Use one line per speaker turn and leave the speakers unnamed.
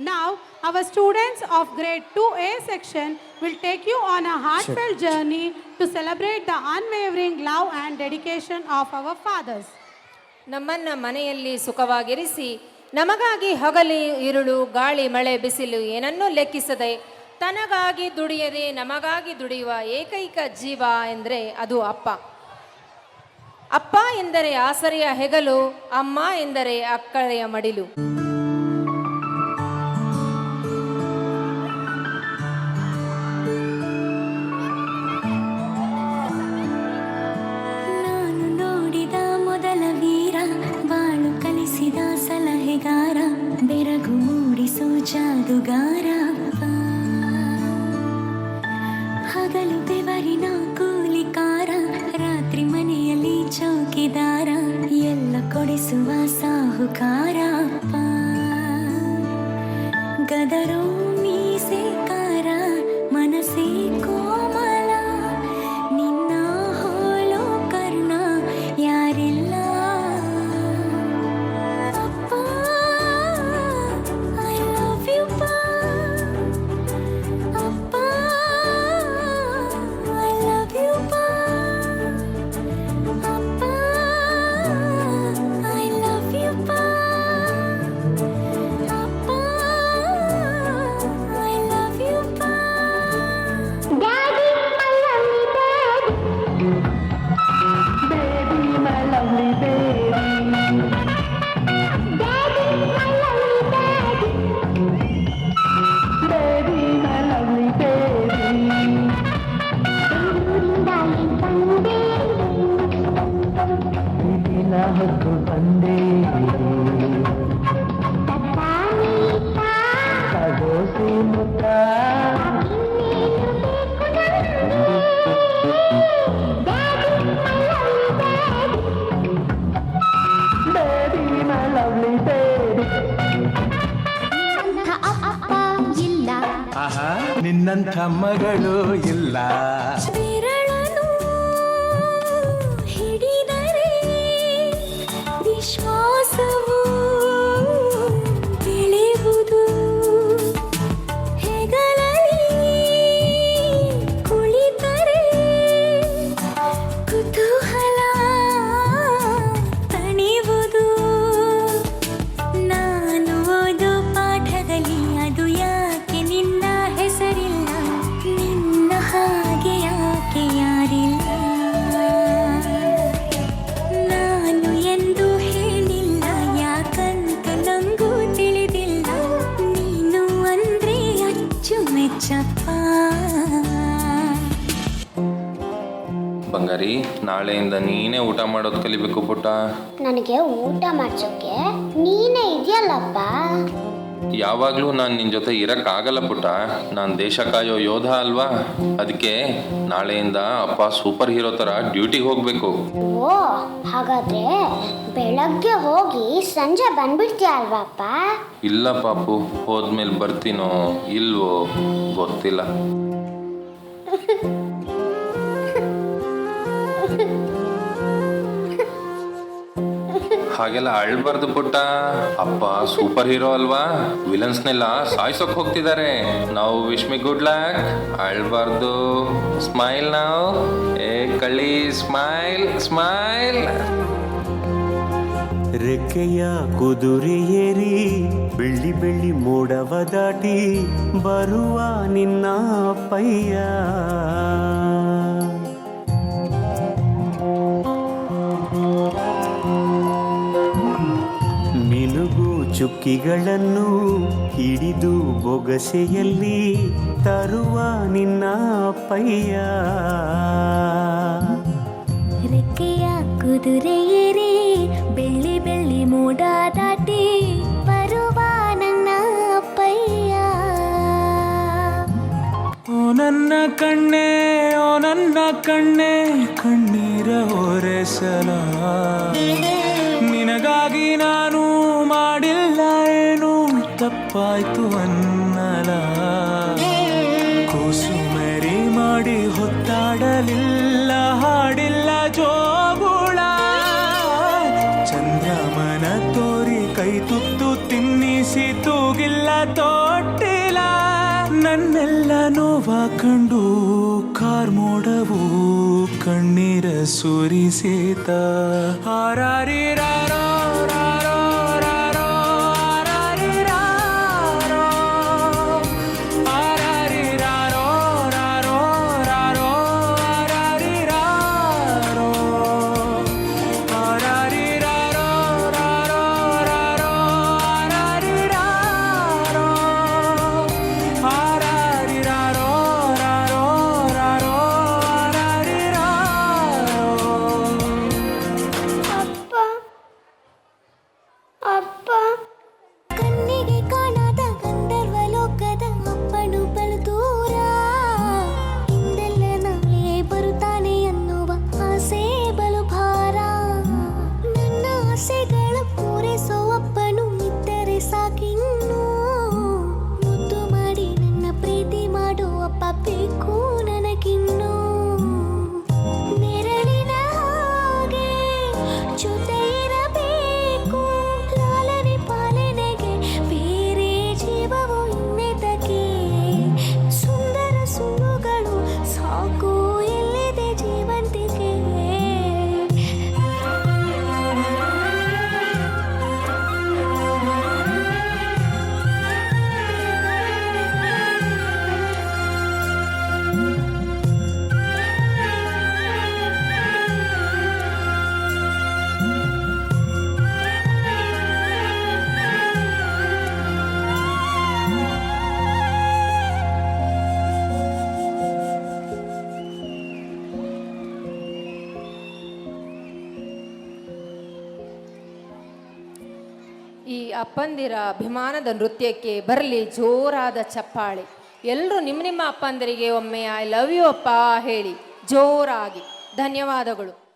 Now, our students of grade 2A section will take you on a heartfelt journey to celebrate the unwavering love and dedication of our fathers.
ನಮ್ಮನ್ನ ಮನೆಯಲ್ಲಿ ಸುಖವಾಗಿರಿಸಿ ನಮಗಾಗಿ ಹಗಲಿ ಇರುಳು ಗಾಳಿ ಮಳೆ ಬಿಸಿಲು ಏನನ್ನೂ ಲೆಕ್ಕಿಸದೆ ತನಗಾಗಿ ದುಡಿಯದೆ ನಮಗಾಗಿ ದುಡಿಯುವ ಏಕೈಕ ಜೀವ ಎಂದರೆ ಅದು ಅಪ್ಪ. ಅಪ್ಪ ಎಂದರೆ ಆಸರೆಯ ಹೆಗಲು, ಅಮ್ಮ ಎಂದರೆ ಅಕ್ಕಳೆಯ ಮಡಿಲು.
ನಾನು ನೋಡಿದ ಮೊದಲ ವೀರ, ಬಾಳು ಕಲಿಸಿದ ಸಲಹೆಗಾರ, ಬೆರಗು ಮೂಡಿಸೋ ಜಾದುಗಾರ. ಹಗಲು ಬೆವರಿನ ಕೂಲಿಕಾರ, ರಾತ್ರಿ ಮನೆಯಲ್ಲಿ ಚೌಕಿದಾರ, ಎಲ್ಲ ಕೊಡಿಸುವ ಸಾಹುಕಾರ. ಗದರೋ ಮೀಸೆಕಾರ, ಮನಸ್ಸೇ ಕೋಮಲ, ನಿನ್ನ ಹೋಲೋ ಕರ್ಣ ಯಾರಿಲ್ಲ. ಅಪ್ಪ ಐ ಲವ್ ಯು ಪಾ, ಅಪ್ಪ ಐ ಲವ್ ಯು ಪಾ, ಅಪ್ಪ ಐ ಲವ್ ಯು ಪಾ, ಅಪ್ಪ ಐ ಲವ್ ಯು ಪಾ. ಡ್ಯಾಡಿ ಐ ಲವ್ ಯು
ನಿನ್ನಂಥ ಮಗಳು ಇಲ್ಲ.
ಬೆರಳನು ಹಿಡಿದರೆ ವಿಶ್ವಾಸವು ಬೆಳೆಯುವುದು, ಹೆಗಲಲ್ಲಿ ಕುಳಿತರೆ ಕುತೂಹಲ ತಣಿವುದು. ನಾನು ಓದೋ ಪಾಠದಲ್ಲಿ ಅದು ಯಾಕೆ ನಿನ್ನ ಹೆಸರಿಲ್ಲ, ನಿನ್ನ ಹಾಗೆ ಯಾಕೆ ಯಾರಿಲ್ಲ. ನಾನು ಎಂದು ಹೇಳಿಲ್ಲ, ಯಾಕಂತ ನಂಗೂ ತಿಳಿದಿಲ್ಲ, ನೀನು ಅಂದ್ರೆ ಅಚ್ಚುಮೆಚ್ಚಪ್ಪ.
ಬಂಗಾರಿ, ನಾಳೆಯಿಂದ ನೀನೇ ಊಟ ಮಾಡೋದು ಕಲಿಬೇಕು ಪುಟ್ಟ.
ನನಗೆ ಊಟ ಮಾಡ್ಸೋಕೆ ನೀನೇ ಇದೆಯಲ್ಲಪ್ಪ.
ಯಾವಾಗಲೂ ನಾನು ನಿನ್ನ ಜೊತೆ ಇರೋಕ್ಕಾಗಲ್ಲ ಪುಟ್ಟ. ನಾನು ದೇಶ ಕಾಯೋ ಯೋಧ ಅಲ್ವಾ, ಅದಕ್ಕೆ ನಾಳೆಯಿಂದ ಅಪ್ಪ ಸೂಪರ್ ಹೀರೋ ಥರ ಡ್ಯೂಟಿಗೆ ಹೋಗಬೇಕು.
ಓ, ಹಾಗಾದ್ರೆ ಬೆಳಗ್ಗೆ ಹೋಗಿ ಸಂಜೆ ಬಂದ್ಬಿಡ್ತೀಯ ಅಲ್ವಾಪ್ಪ?
ಇಲ್ಲ ಪಾಪು, ಹೋದ್ಮೇಲೆ ಬರ್ತೀನೋ ಇಲ್ವೋ ಗೊತ್ತಿಲ್ಲ. ಹಾಗೆಲ್ಲ ಅಳ್ಬಾರ್ದು ಪುಟ್ಟ. ಅಪ್ಪ ಸೂಪರ್ ಹೀರೋ ಅಲ್ವಾ, ವಿಲನ್ಸ್ನೆಲ್ಲ ಸಾಯಿಸೋಕ್ ಹೋಗ್ತಿದ್ದಾರೆ. ನಾವು ವಿಶ್ ಮಿ ಗುಡ್ ಲಕ್. ಅಳ್ಬಾರ್ದು. ಸ್ಮೈಲ್ ನಾವು. ಏ ಕಳ್ಳಿ, ಸ್ಮೈಲ್ ಸ್ಮೈಲ್.
ರೆಕ್ಕೆಯ ಕುದುರೆ ಏರಿ ಬೆಳ್ಳಿ ಬೆಳ್ಳಿ ಮೋಡವ ದಾಟಿ ಬರುವ ನಿನ್ನ ಅಪ್ಪಯ್ಯ. ಮಿನುಗು ಚುಕ್ಕಿಗಳನ್ನು ಹಿಡಿದು ಬೊಗಸೆಯಲ್ಲಿ ತರುವ ನಿನ್ನ ಅಪ್ಪಯ್ಯ.
ರೆಕ್ಕೆಯ ಕುದುರೆ ಏರಿ ಬೆಳ್ಳಿ ಬೆಳ್ಳಿ ಮೋಡ ದಾಟಿ ಬರುವ ನನ್ನ ಅಪ್ಪಯ್ಯ.
ಓ ನನ್ನ ಕಣ್ಣೆ, ಓ ನನ್ನ ಕಣ್ಣೆ, ಕಣ್ಣೀರ ಒರೆಸಲ ನಿನಗಾಗಿ ನಾನು ಮಾಡಿಲ್ಲ ಏನು ತಪ್ಪಾಯ್ತು ಅನ್ನಲ. ಕೂಸು ಮರಿ ಮಾಡಿ ಹೊತ್ತಾಡಲಿಲ್ಲ, ಹಾಡಿಲ್ಲ ಜೋಗುಳ. ಚಂದ್ರಮನ ತೋರಿ ಕೈ ತುತ್ತು ತಿನ್ನಿಸಿ ತೂಗಿಲ್ಲ ತೊಟ್ಟಿಲ ನನ್ನೆಲ್ಲ ನೋವ ಕಂಡು ಕಾರ್ಮೋಡವು ಕಣ್ಣೀರ ಸುರಿಸೇತ ಹಾರಾರಿರಾರೋ ರಾರೋ ರಾರೋ ಹಾರಾರಿರಾರೋ ಹಾರಾರಿರಾರೋ ರಾರೋ ರಾರೋ ಹಾರಾರಿರಾರೋ ಹಾರಾರಿರಾರೋ ರಾರೋ ರಾರೋ ಹಾರಾರಿರಾರೋ ಹಾರಾರಿರಾರೋ ರಾರೋ ರಾರೋ ಹಾರಾರಿರಾರೋ.
ಅಪ್ಪ ಅಪ್ಪ ಕಣ್ಣಿಗೆ ಕಾಣದ ಗಂಧರ್ವ ಲೋಕದ ಅಪ್ಪನು ಬಲು ದೂರ ಹಿಂದೆಲ್ಲ ನಾಳೆ ಬರುತ್ತಾನೆ ಅನ್ನುವ ಆಸೆ ಬಲು ಭಾರ ನನ್ನ ಆಸೆಗಳು ಪೂರೈಸೋ ಅಪ್ಪನು ಇದ್ದರೆ ಸಾಕಿನ್ನು ಮುದ್ದು ಮಾಡಿ ನನ್ನ ಪ್ರೀತಿ ಮಾಡೋ ಅಪ್ಪ ಬೇಕು ನನಗಿನ್ನು ನೆರಳಿನ ಹಾಗೆ ಜೊತೆ ಇರಬೇಕು ಲಾಲನೆ ಪಾಲನೆಗೆ ಬೇರೆ ಜೀವವು ಇನ್ನೆದಕ್ಕೆ ಸುಂದರ ಸುಳ್ಳುಗಳು ಸಾಕು ಎಲ್ಲಿದೆ ಜೀವಂತಿಕೆ
ಈ ಅಪ್ಪಂದಿರ ಅಭಿಮಾನದ ನೃತ್ಯಕ್ಕೆ ಬರಲಿ ಜೋರಾದ ಚಪ್ಪಾಳೆ. ಎಲ್ಲರೂ ನಿಮ್ಮ ನಿಮ್ಮ ಅಪ್ಪಂದಿರಿಗೆ ಒಮ್ಮೆ ಐ ಲವ್ ಯು ಅಪ್ಪ ಹೇಳಿ ಜೋರಾಗಿ. ಧನ್ಯವಾದಗಳು.